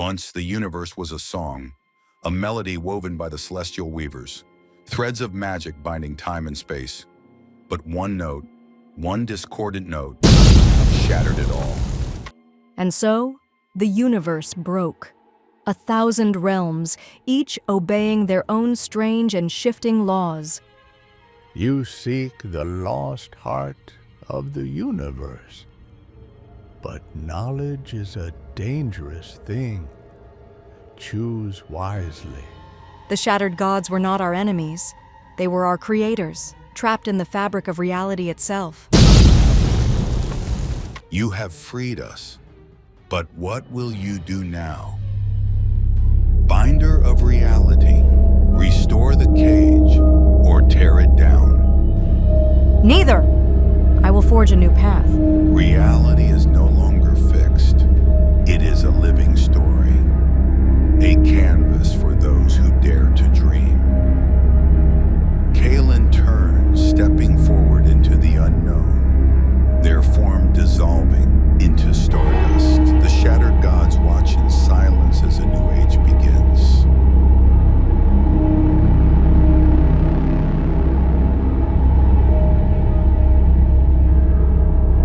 Once the universe was a song, a melody woven by the celestial weavers, threads of magic binding time and space. But one note, one discordant note, shattered it all. And so, the universe broke. 1,000 realms, each obeying their own strange and shifting laws. You seek the lost heart of the universe. But knowledge is a dangerous thing. Choose wisely. The shattered gods were not our enemies. They were our creators, trapped in the fabric of reality itself. You have freed us, but what will you do now? Binder of reality, restore the cage or tear it down. Neither! I will forge a new path. Reality is no